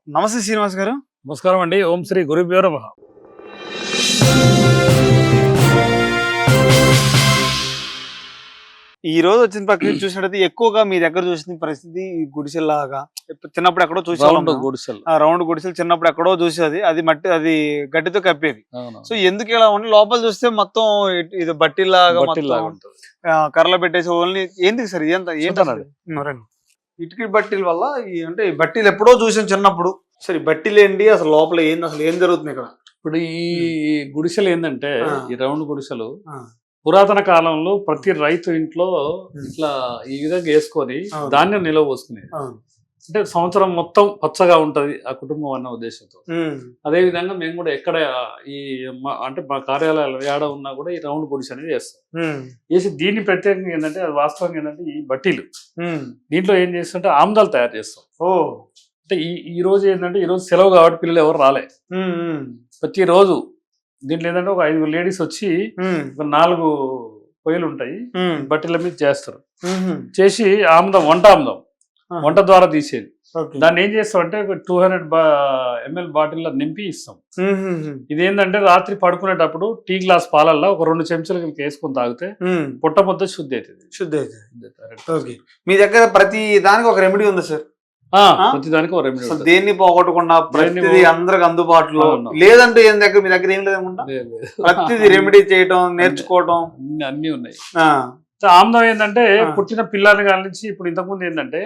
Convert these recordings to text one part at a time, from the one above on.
నమస్తే శ్రీనివాస్ గారు. నమస్కారం అండి. ఓం శ్రీ గురుభ్యో నమః. ఈ రోజు వచ్చిన ప్రక్రియ చూసినట్టయితే ఎక్కువగా మీ దగ్గర చూసిన పరిస్థితి ఈ గుడిసెల్లాగా చిన్నప్పుడు ఎక్కడో రౌండ్ చూసి గుడిసెలు. రౌండ్ గుడిసెలు చిన్నప్పుడు ఎక్కడో చూసేది, అది మట్టి, అది గడ్డితో కప్పేది. అవును. సో ఎందుకు ఇలా ఉండి లోపల చూస్తే మొత్తం ఇది బట్టిలాగా బట్టిల్లాగా మొత్తం ఉంటుంది. కర్రలు పెట్టేసి ఓన్లీ ఏంటి సార్ ఇదంతా ఏంటి చూద్దానండి. రండి. ఇటుక బట్టీల వల్ల అంటే ఈ బట్టీలు ఎప్పుడో చూసాం చిన్నప్పుడు. సరే ఈ బట్టీలు ఏంటి, అసలు లోపల ఏంది, అసలు ఏం జరుగుతుంది ఇక్కడ? ఇప్పుడు ఈ గుడిసెలు ఏంటంటే ఈ రౌండ్ గుడిసెలు ఆ, పురాతన కాలంలో ప్రతి రైతు ఇంట్లో ఇట్లా ఈ విధంగా వేసుకొని అవును. ధాన్యం నిల్వ పోసుకునేది. అవును. అంటే సంవత్సరం మొత్తం పచ్చగా ఉంటది ఆ కుటుంబం అన్న ఉద్దేశంతో. ఉమ్, అదే విధంగా మేము కూడా ఎక్కడ ఈ అంటే మా కార్యాలయాలు ఏడ ఉన్నా కూడా ఈ రౌండ్ గుడిసె అనేది చేస్తాం. ఉమ్, చేసి దీన్ని ప్రత్యేకంగా ఏంటంటే అది వాస్తవంగా ఏంటంటే ఈ బట్టీలు ఉమ్. దీంట్లో ఏం చేస్తుంటే ఆముదాలు తయారు చేస్తాం. ఓ, అంటే ఈ రోజు ఏంటంటే ఈ రోజు సెలవు కాబట్టి పిల్లలు ఎవరు రాలే. ఉమ్, ఉమ్, ప్రతిరోజు దీంట్లో ఏంటంటే ఒక 5 లేడీస్ వచ్చి ఉమ్, ఒక 4 పొయ్యిలు ఉంటాయి, ఉమ్, బట్టల మీద చేస్తారు. ఉమ్. చేసి ఆముదం వంట ద్వారా తీసేది. ఓకే. దాన్ని ఏం చేస్తామంటే 200 ml బాటిల్లో నింపి ఇస్తాం. ఉమ్, ఇదేంటంటే రాత్రి పడుకునేటప్పుడు టీ గ్లాస్ పాలల్లో ఒక 2 చెంచాలు వేసుకొని తాగితే ఉమ్. పొట్ట పొద్దు శుద్ధి అవుతుంది. శుద్ధి అవుతుంది. ఓకే. మీ దగ్గర ప్రతి దానికి ఒక రెమెడీ ఉంది సార్. ప్రతి దానికి ఒక రెమెడీ అసలు ఉంటుంది. దేన్ని పోగొట్టకుండా ప్రతిదీ అందరికి అందుబాటులో. అవును. లేదంటే ఏం దగ్గర మీ దగ్గర ఏం లేదనుకుంటా. ప్రతిదీ రెమెడీ చేయటం, నేర్చుకోవటం అన్ని ఉన్నాయి. ఆ, ఆముదం ఏంటంటే పుట్టిన పిల్లాని కాడి నుంచి ఇప్పుడు ఇంతకుముందు ఏంటంటే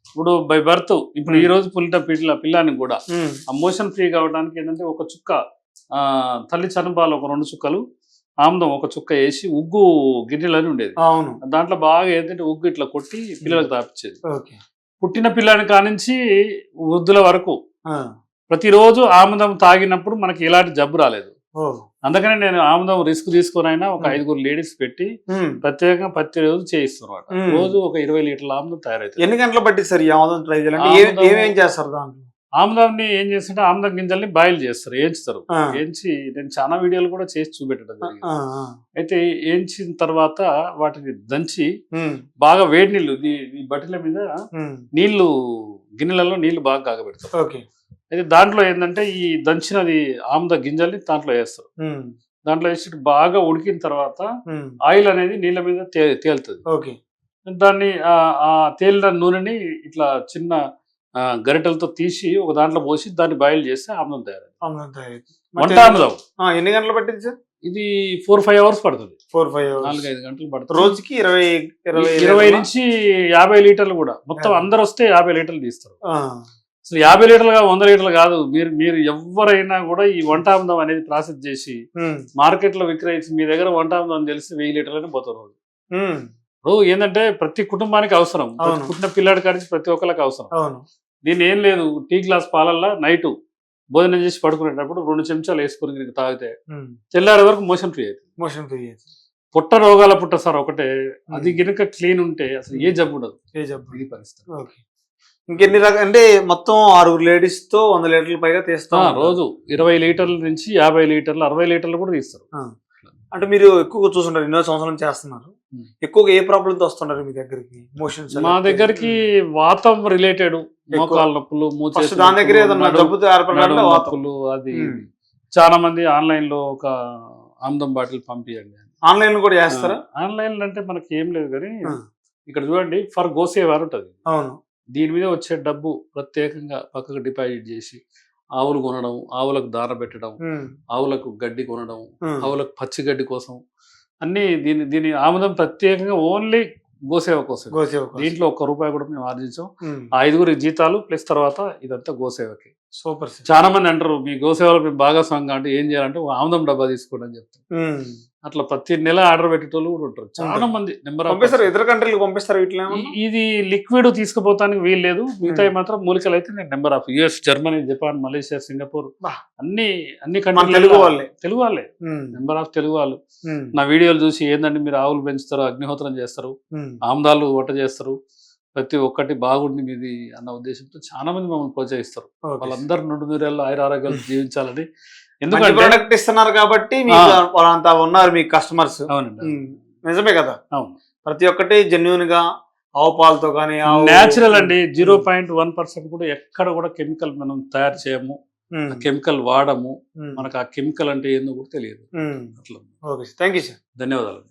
ఇప్పుడు బై బర్త్ ఇప్పుడు ఈ రోజు పుట్టిన పిల్లానికి కూడా ఉమ్, ఆ మోషన్ ఫ్రీ కావడానికి ఏంటంటే ఒక చుక్క తల్లి చనుబాలు ఒక 2 చుక్కలు ఆముదం ఒక చుక్క వేసి ఉగ్గు గిన్నెలని ఉండేది. అవును. దాంట్లో బాగా ఏంటంటే ఉగ్గు ఇట్లా కొట్టి పిల్లలకు తాపించేది. ఓకే. పుట్టిన పిల్లాని కానించి వృద్ధుల వరకు ఆ, ప్రతిరోజు ఆముదం తాగినప్పుడు మనకి ఎలాంటి జబ్బు రాలేదు. ఓ, అందుకనే నేను ఆముదం రిస్క్ తీసుకొని అయినా ఒక 5 లేడీస్ పెట్టి ఉమ్. ప్రత్యేకంగా ప్రతిరోజు చేయిస్తున్నమాట. మ్మ్. రోజు ఒక 20 లీటర్ల ఆముదం తయారవుతుంది. ఎన్ని గంటలు పట్టింది సార్ ఈ ఆముదం ట్రై చేయాలంటే? ఆముదం- ఏమేం చేస్తారు దాంట్లో? ఆముదాన్ని ఏం చేస్తుంటే ఆముదం గింజల్ని బాయిల్ చేస్తారు, వేయించుతారు. ఆ. వేయించి నేను చాలా వీడియోలు కూడా చేసి చూపెట్టడం జరిగింది. ఆ, ఆ. అయితే వేయించిన తర్వాత వాటిని దంచి ఉమ్, బాగా వేడి నీళ్లు ఈ బట్టల మీద ఉమ్. నీళ్లు గిన్నెలలో నీళ్లు బాగా కాగబెడతారు. ఓకే. అయితే దాంట్లో ఏంటంటే ఈ దంచినది ఆముద గింజల్ని దాంట్లో వేస్తారు. ఉమ్, దాంట్లో వేసి బాగా ఉడికిన తర్వాత ఉమ్. ఆయిల్ అనేది నీళ్ళ మీద తేలుతుంది. ఓకే. దాన్ని ఆ తేలిన నూనెని ఇట్లా చిన్న గరిటెలతో తీసి ఒక దాంట్లో పోసి దాన్ని బాయిల్ చేస్తే ఆముదం తయారు. ఆముదం తయారు. వంట ఆముదం ఎన్ని గంటలు పట్టింది సార్? ఇది 4-5 అవర్స్ పడుతుంది. 4-5 hours. 4-5 గంటలు పడుతుంది. రోజుకి 20 20 నుంచి 50 లీటర్లు కూడా మొత్తం అందరు వస్తే 50 లీటర్లు తీస్తారు. ఆ, అసలు 50 లీటర్లుగా 100 లీటర్లు కాదు. మీరు ఎవరైనా కూడా ఈ వంట ఆముదం అనేది ప్రాసెస్ చేసి ఉమ్, మార్కెట్ లో విక్రయించి మీ దగ్గర వంట ఆముదం అని తెలిసి 1000 లీటర్లనే పోతారు రోజు. ఉమ్. ఇప్పుడు ఏంటంటే ప్రతి కుటుంబానికి అవసరం, అవును. పుట్టిన పిల్లాడి కాడి నుంచి ప్రతి ఒక్కరికి అవసరం. అవును. దీన్ని ఏం లేదు, టీ గ్లాస్ పాలల్లో నైట్ భోజనం చేసి పడుకునేటప్పుడు 2 చెంచాలు వేసుకుని కనుక తాగితే ఉమ్. తెల్లారి వరకు మోషన్ ఫ్రీ అవుతుంది. Motion free. పుట్ట రోగాల పుట్ట సార్ ఒకటే, అది గినక క్లీన్ ఉంటే అసలు ఏ జబ్బు ఉండదు. ఏ జబ్బు? ఇది పరిస్థితి. ఓకే. ఇంకెన్ని రకాల అంటే మొత్తం 6 లేడీస్ తో 100 లీటర్ల పైగా తీస్తాం. రోజు 20 లీటర్ల నుంచి 50 లీటర్లు 60 లీటర్లు కూడా తీస్తారు. అంటే మీరు ఎక్కువగా చూస్తుంటారు, ఎన్నో సంవత్సరాలు చేస్తున్నారు. ఎక్కువగా ఏ ప్రాబ్లమ్ తో వస్తుంటారు మీ దగ్గరికి? మోషన్స్ మా దగ్గరికి వాతం రిలేటెడ్ మోకాళ్ళ నొప్పులు, ఫస్ట్ దాని దగ్గర ఏదన్నా జబ్బుతో ఏర్పడాలంటే వాతం. నొప్పులు, అది చాలా మంది ఆన్లైన్ లో ఒక ఆముదం బాటిల్ పంపించండి. ఆన్లైన్ కూడా చేస్తారా? ఆన్లైన్ అంటే మనకి ఏం లేదు కానీ ఆ. ఇక్కడ చూడండి ఫర్ గోసేవారు ఉంటుంది. అవును. దీని మీద వచ్చే డబ్బు ప్రత్యేకంగా పక్కకు డిపాజిట్ చేసి ఆవులు కొనడం, ఆవులకు దాన పెట్టడం, ఉమ్, ఆవులకు గడ్డి కొనడం, ఉమ్. ఆవులకు పచ్చి గడ్డి కోసం అన్ని దీని ఆముదం ప్రత్యేకంగా ఓన్లీ గోసేవ కోసం. గోసేవ. దీంట్లో ₹1 కూడా మేము ఆర్జించాం. ఉమ్. 5 జీతాలు ప్లస్ తర్వాత ఇదంతా గోసేవకి. Super sir. చాలా మంది అంటారు మీ గోసేవలో మేము భాగస్వామిగా అంటే ఏం చేయాలంటే ఆముదం డబ్బా తీసుకోండి అని చెప్తాం. ఉమ్. అట్లా ప్రతి నెల ఆర్డర్ పెట్టేటోళ్ళు కూడా ఉంటారు. చాలా మంది నెంబర్ పంపిస్తారు, ఇతర కంట్రీలకు పంపిస్తారు. వీటిలో ఇది లిక్విడ్ తీసుకుపోతానికి వీలు లేదు. మిగతా మాత్రం మూలికలు అయితే నేను number of US, Germany, Japan, Malaysia, Singapore అన్ని తెలుగు వాళ్ళే. తెలుగు వాళ్ళే, ఉమ్, నెంబర్ ఆఫ్ తెలుగు వాళ్ళు ఉమ్, నా వీడియోలు చూసి ఏందంటే మీరు ఆవులు పెంచుతారు, అగ్నిహోత్రం చేస్తారు, ఉమ్. ఆముదాలు వంట చేస్తారు, ప్రతి ఒక్కటి బాగుండి మీది అన్న ఉద్దేశంతో చాలా మంది మమ్మల్ని ప్రోత్సహిస్తారు. ఓకే. వాళ్ళందరూ 100 ఆయురారోగ్యాలు జీవించాలని. మంచి ఎందుకంటే ప్రొడక్ట్ ఇస్తున్నారు కాబట్టి మీకు వాళ్ళంతా ఉన్నారు మీ కస్టమర్స్. అవునండి, నిజమే కదా. అవును. ప్రతి ఒక్కటి జెన్యున్ గా ఆవు పాలతో కానీ న్యాచురల్ అండి. 0.1% కూడా ఎక్కడ కూడా కెమికల్ మనం తయారు చేయము, కెమికల్ వాడము. మనకు ఆ కెమికల్ అంటే ఏందో కూడా తెలియదు. అట్లా. Okay, thank you sir. ధన్యవాదాలు.